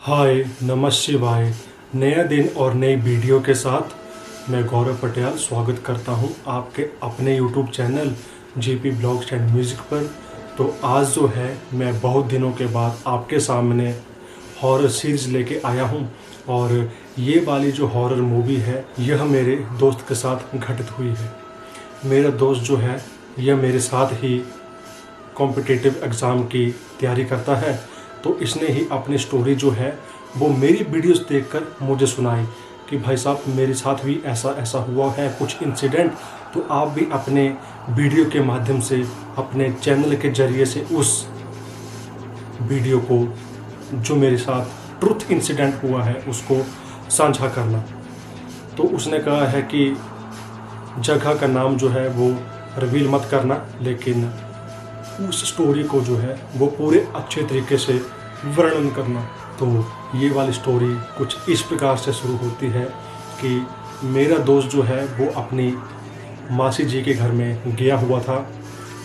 हाय नमः शिवाय। नया दिन और नई वीडियो के साथ मैं गौरव पटेल स्वागत करता हूं आपके अपने YouTube channel GP blogs and music पर। तो आज जो है मैं बहुत दिनों के बाद आपके सामने हॉरर सीरीज़ लेके आया हूं और ये वाली जो हॉरर मूवी है यह मेरे दोस्त के साथ घटित हुई है। मेरा दोस्त जो है यह मेरे साथ ही कॉम्पिटिटिव एग्ज़ाम की तैयारी करता है, तो इसने ही अपनी स्टोरी जो है वो मेरी वीडियोस देखकर मुझे सुनाई कि भाई साहब मेरे साथ भी ऐसा ऐसा हुआ है कुछ इंसिडेंट। तो आप भी अपने वीडियो के माध्यम से अपने चैनल के ज़रिए से उस वीडियो को जो मेरे साथ ट्रुथ इंसिडेंट हुआ है उसको साझा करना। तो उसने कहा है कि जगह का नाम जो है वो रिवील मत करना, लेकिन उस स्टोरी को जो है वो पूरे अच्छे तरीके से वर्णन करना। तो ये वाली स्टोरी कुछ इस प्रकार से शुरू होती है कि मेरा दोस्त जो है वो अपनी मासी जी के घर में गया हुआ था।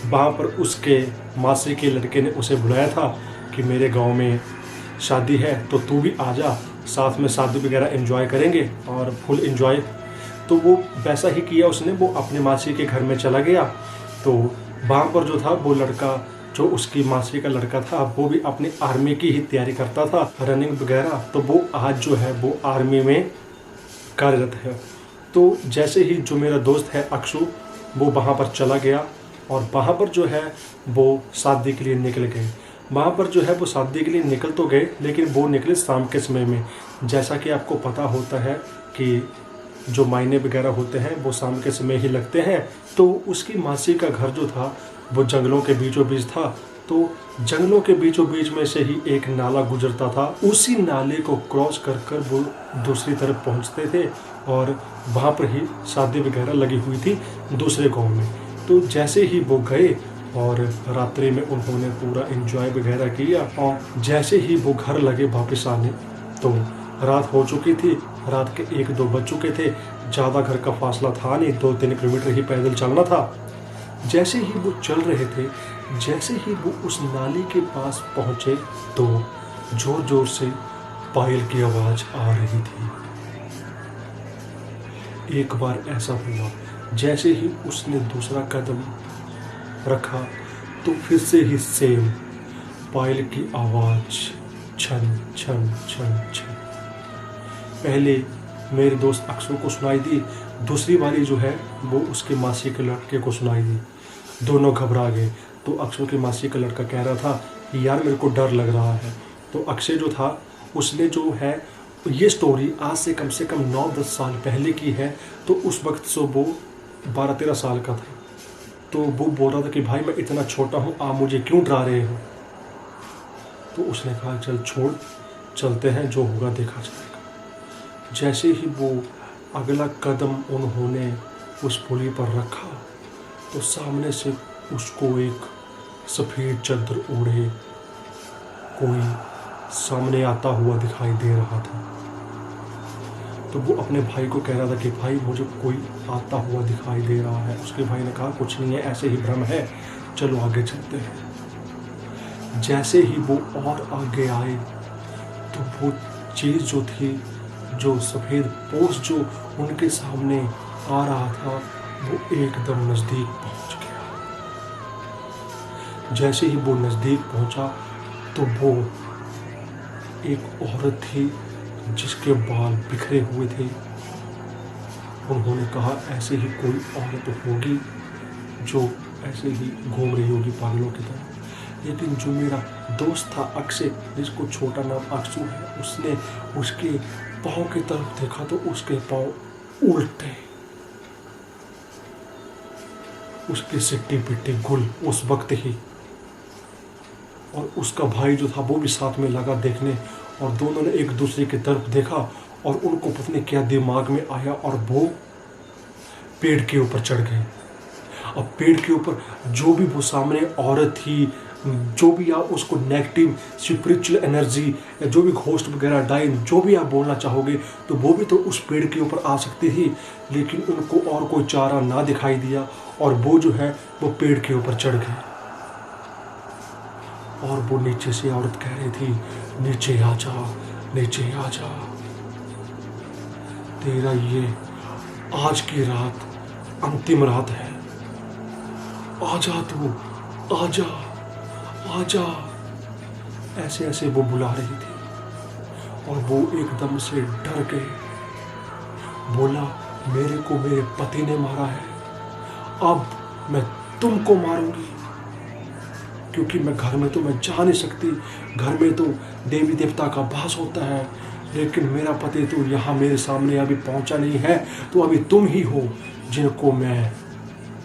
वहाँ पर उसके मासी के लड़के ने उसे बुलाया था कि मेरे गांव में शादी है तो तू भी आ जा, साथ में शादी वगैरह एंजॉय करेंगे और फुल एंजॉय। तो वो वैसा ही किया उसने, वो अपने मासी के घर में चला गया। तो वहाँ पर जो था वो लड़का जो उसकी मासी का लड़का था वो भी अपनी आर्मी की ही तैयारी करता था, रनिंग वगैरह। तो वो आज जो है वो आर्मी में कार्यरत है। तो जैसे ही जो मेरा दोस्त है अक्षु वो वहाँ पर चला गया और वहाँ पर जो है वो शादी के लिए निकल गए। वहाँ पर जो है वो शादी के लिए निकल तो गए, लेकिन वो निकले शाम के समय में। जैसा कि आपको पता होता है कि जो मायने वगैरह होते हैं वो शाम के समय ही लगते हैं। तो उसकी मासी का घर जो था वो जंगलों के बीचों बीच था। तो जंगलों के बीचों बीच में से ही एक नाला गुजरता था। उसी नाले को क्रॉस कर कर वो दूसरी तरफ पहुंचते थे और वहाँ पर ही शादी वगैरह लगी हुई थी दूसरे गांव में। तो जैसे ही वो गए और रात्रि में उन्होंने पूरा एंजॉय वगैरह किया और जैसे ही वो घर लगे वापस आने तो रात हो चुकी थी। रात के 1-2 बज चुके थे। ज़्यादा घर का फासला था नहीं, 2-3 किलोमीटर ही पैदल चलना था। जैसे ही वो चल रहे थे, जैसे ही वो उस नाली के पास पहुँचे तो जोर जोर से पायल की आवाज़ आ रही थी। एक बार ऐसा हुआ, जैसे ही उसने दूसरा कदम रखा तो फिर से ही सेम पायल की आवाज़, छन छन छन छन। पहले मेरे दोस्त अक्षु को सुनाई दी, दूसरी वाली जो है वो उसके मासी के लड़के को सुनाई दी। दोनों घबरा गए। तो अक्षु के मासी का लड़का कह रहा था कि यार मेरे को डर लग रहा है। तो अक्षय जो था उसने जो है ये स्टोरी आज से कम 9-10 साल पहले की है। तो उस वक्त से वो 12-13 साल का था। तो वो बोल रहा था कि भाई मैं इतना छोटा हूँ, आप मुझे क्यों डरा रहे हो। तो उसने कहा चल छोड़, चलते हैं, जो होगा देखा जाएगा। जैसे ही वो अगला कदम उन्होंने उस पुली पर रखा तो सामने से उसको एक सफ़ेद चादर ओढ़े कोई सामने आता हुआ दिखाई दे रहा था। तो वो अपने भाई को कह रहा था कि भाई मुझे कोई आता हुआ दिखाई दे रहा है। उसके भाई ने कहा कुछ नहीं है, ऐसे ही भ्रम है, चलो आगे चलते हैं। जैसे ही वो और आगे आए तो वो चीज़ जो थी, जो सफ़ेद पोस्ट जो उनके सामने आ रहा था वो एकदम नज़दीक पहुंच गया। जैसे ही वो नज़दीक पहुंचा तो वो एक औरत थी जिसके बाल बिखरे हुए थे। उन्होंने कहा ऐसे ही कोई औरत होगी जो ऐसे ही घूम रही होगी पागलों की तरह। लेकिन जो मेरा दोस्त था अक्षय, जिसको छोटा नाम अक्षु है, उसने उसके पाँव की तरफ देखा तो उसके पाँव उल्टे, उसकी सिट्टी पिट्टी गुल उस वक्त ही। और उसका भाई जो था वो भी साथ में लगा देखने और दोनों ने एक दूसरे की तरफ देखा और उनको पता नहीं क्या दिमाग में आया और वो पेड़ के ऊपर चढ़ गए। अब पेड़ के ऊपर जो भी वो सामने औरत थी, जो भी आप उसको नेगेटिव स्पिरिचुअल एनर्जी या जो भी घोस्ट वगैरह डाइन जो भी आप बोलना चाहोगे, तो वो भी तो उस पेड़ के ऊपर आ सकती थी। लेकिन उनको और कोई चारा ना दिखाई दिया और वो जो है वो पेड़ के ऊपर चढ़ गए। और वो नीचे से औरत कह रही थी नीचे आ जा, नीचे आ जा, तेरा ये आज की रात अंतिम रात है, आजा तू, आजा, आजा। ऐसे ऐसे वो बुला रही थी और वो एकदम से डर गए। बोला, मेरे को मेरे पति ने मारा है, अब मैं तुमको मारूंगी, क्योंकि मैं घर में तो मैं जा नहीं सकती, घर में तो देवी देवता का वास होता है, लेकिन मेरा पति तो यहाँ मेरे सामने अभी पहुँचा नहीं है, तो अभी तुम ही हो जिनको मैं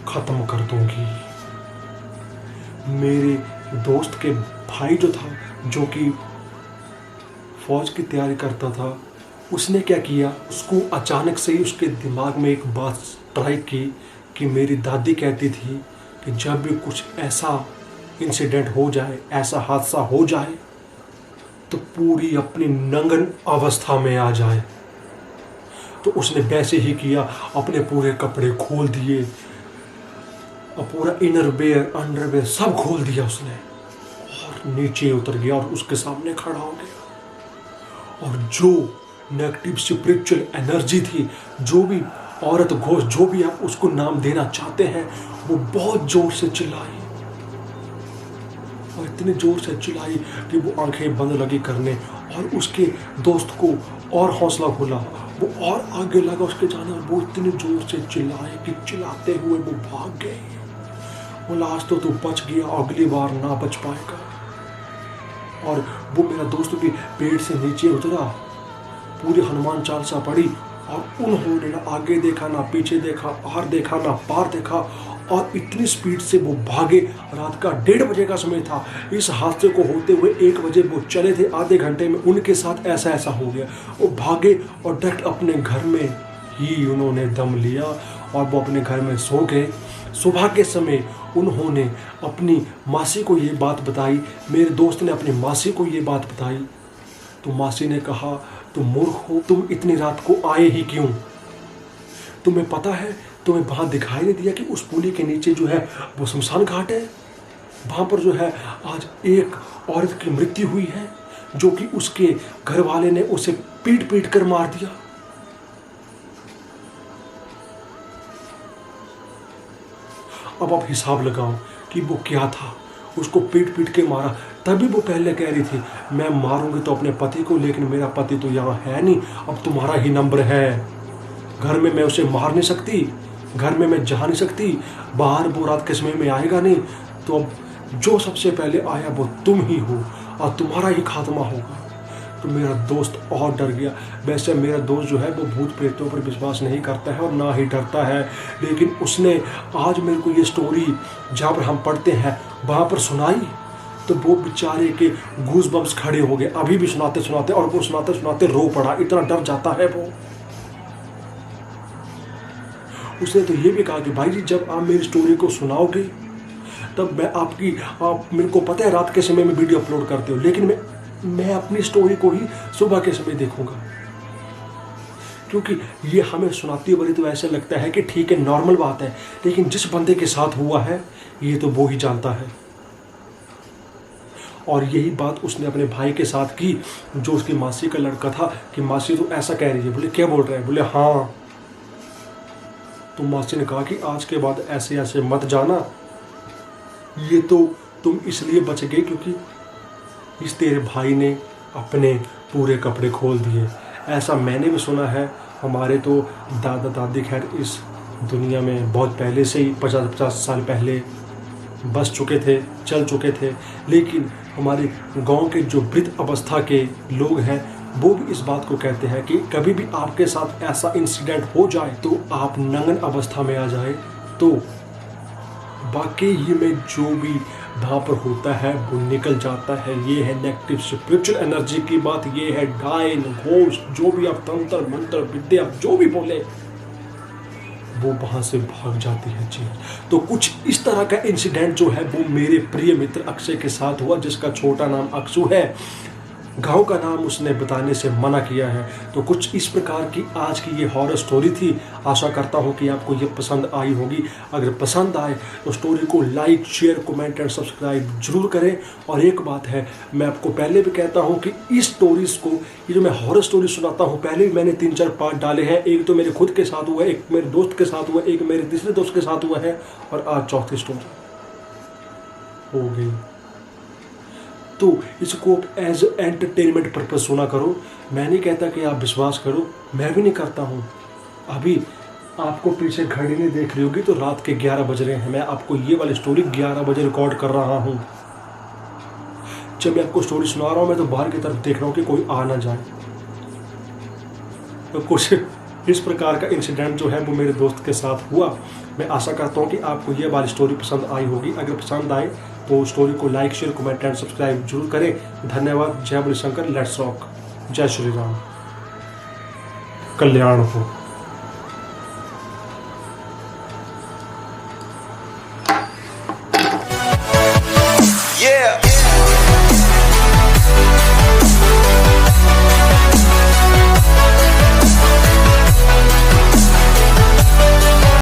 खत्म कर दूंगी। मेरे दोस्त के भाई जो था, जो कि फौज की तैयारी करता था, उसने क्या किया, उसको अचानक से ही उसके दिमाग में एक बात स्ट्राइक की कि मेरी दादी कहती थी कि जब भी कुछ ऐसा इंसिडेंट हो जाए, ऐसा हादसा हो जाए, तो पूरी अपनी नंगन अवस्था में आ जाए। तो उसने वैसे ही किया, अपने पूरे कपड़े खोल दिए और पूरा इनर वेयर अंडरवेयर सब खोल दिया उसने, और नीचे उतर गया और उसके सामने खड़ा हो गया। और जो नेगेटिव स्पिरिचुअल एनर्जी थी, जो भी औरत घोष, जो भी आप उसको नाम देना चाहते हैं, वो बहुत जोर से चिल्लाई, और इतने जोर से चिल्लाई कि वो आंखें बंद लगी करने, और उसके दोस्त को और हौसला खोला, वो और आगे लगा उसके जाने, और वो इतने जोर से चिल्लाए कि चिल्लाते हुए वो भाग गए। बोला, आज तो तू बच गया, अगली बार ना बच पाएगा। और वो मेरा दोस्त भी पेड़ से नीचे उतरा, पूरी हनुमान चालीसा पढ़ी, और उन्होंने ना आगे देखा, ना पीछे देखा, आर देखा, ना पार देखा, और इतनी स्पीड से वो भागे। रात का 1:30 बजे का समय था। इस हादसे को होते हुए 1 बजे वो चले थे, आधे घंटे में उनके साथ ऐसा ऐसा हो गया। वो भागे और डायरेक्ट अपने घर में ही उन्होंने दम लिया, और वो अपने घर में सो गए। सुबह के समय उन्होंने अपनी मासी को ये बात बताई, मेरे दोस्त ने अपनी मासी को ये बात बताई। तो मासी ने कहा, तुम मूर्ख हो, तुम इतनी रात को आए ही क्यों? तुम्हें पता है, तुम्हें वहाँ दिखाई नहीं दिया कि उस पुली के नीचे जो है वो शमशान घाट है? वहाँ पर जो है आज एक औरत की मृत्यु हुई है, जो कि उसके घर वाले ने उसे पीट पीट कर मार दिया। अब आप हिसाब लगाओ कि वो क्या था, उसको पीट पीट के मारा। तभी वो पहले कह रही थी, मैं मारूंगी तो अपने पति को, लेकिन मेरा पति तो यहाँ है नहीं, अब तुम्हारा ही नंबर है। घर में मैं उसे मार नहीं सकती, घर में मैं जा नहीं सकती, बाहर वो रात के समय में आएगा नहीं, तो अब जो सबसे पहले आया वो तुम ही हो, और तुम्हारा ही खात्मा होगा। तो मेरा दोस्त और डर गया। वैसे मेरा दोस्त जो है वो भूत प्रेतों पर विश्वास नहीं करता है और ना ही डरता है, लेकिन उसने आज मेरे को ये स्टोरी जहाँ पर हम पढ़ते हैं वहाँ पर सुनाई, तो वो बेचारे के गूज बम्स खड़े हो गए अभी भी सुनाते सुनाते, और वो सुनाते सुनाते रो पड़ा, इतना डर जाता है वो। उसने तो ये भी कहा कि भाई जी, जब आप मेरी स्टोरी को सुनाओगे तब मैं आप मेरे को पता है रात के समय में वीडियो अपलोड करते हो, लेकिन मैं अपनी स्टोरी को ही सुबह के समय देखूंगा, क्योंकि ये हमें सुनाती बड़ी तो ऐसा लगता है कि ठीक है, नॉर्मल बात है, लेकिन जिस बंदे के साथ हुआ है ये तो वो ही जानता है। और यही बात उसने अपने भाई के साथ की, जो उसकी मासी का लड़का था, कि मासी तो ऐसा कह रही है। बोले, क्या बोल रहे हैं? बोले, हाँ। तो मासी ने कहा कि आज के बाद ऐसे ऐसे मत जाना, ये तो तुम इसलिए बच गए क्योंकि इस तेरे भाई ने अपने पूरे कपड़े खोल दिए। ऐसा मैंने भी सुना है, हमारे तो दादा दादी खैर इस दुनिया में बहुत पहले से ही 50 साल पहले बस चुके थे, चल चुके थे, लेकिन हमारे गांव के जो वृद्ध अवस्था के लोग हैं वो भी इस बात को कहते हैं कि कभी भी आपके साथ ऐसा इंसिडेंट हो जाए तो आप नंगन अवस्था में आ जाए, तो वाकई ही में जो भी वहाँ पर होता है वो निकल जाता है। ये है नेगेटिव स्पिरिचुअल एनर्जी की बात, ये है डायन घोस्ट, जो भी आप तंत्र मंत्र विद्या जो भी बोले, वो वहाँ से भाग जाती है चीज। तो कुछ इस तरह का इंसिडेंट जो है वो मेरे प्रिय मित्र अक्षय के साथ हुआ, जिसका छोटा नाम अक्षु है। गांव का नाम उसने बताने से मना किया है। तो कुछ इस प्रकार की आज की ये हॉरर स्टोरी थी। आशा करता हूँ कि आपको ये पसंद आई होगी। अगर पसंद आए तो स्टोरी को like, share, comment and subscribe जरूर करें। और एक बात है, मैं आपको पहले भी कहता हूँ कि इस स्टोरीज़ को, ये जो मैं हॉरर स्टोरी सुनाता हूँ, पहले भी मैंने 3-4 पार्ट डाले हैं। एक तो मेरे खुद के साथ हुआ है, एक मेरे दोस्त के साथ हुआ है, एक मेरे तीसरे दोस्त के साथ हुआ है, और आज चौथी स्टोरी हो गई। तो इसको एज एंटरटेनमेंट पर्पज सुना करो। मैं नहीं कहता कि आप विश्वास करो, मैं भी नहीं करता हूँ। अभी आपको पीछे घड़ी नहीं देख रही होगी तो रात के 11 बज रहे हैं। मैं आपको ये वाली स्टोरी 11 बजे रिकॉर्ड कर रहा हूँ। जब मैं आपको स्टोरी सुना रहा हूँ, मैं तो बाहर की तरफ देख रहा हूँ कि कोई आ ना जाए। तो कुछ इस प्रकार का इंसिडेंट जो है वो मेरे दोस्त के साथ हुआ। मैं आशा करता हूँ कि आपको ये वाली स्टोरी पसंद आई होगी। अगर पसंद आए तो स्टोरी को like, share, comment and subscribe जरूर करें। धन्यवाद। जय बोले शंकर, लेट्स रॉक। जय श्री राम, कल्याण हो। Yeah.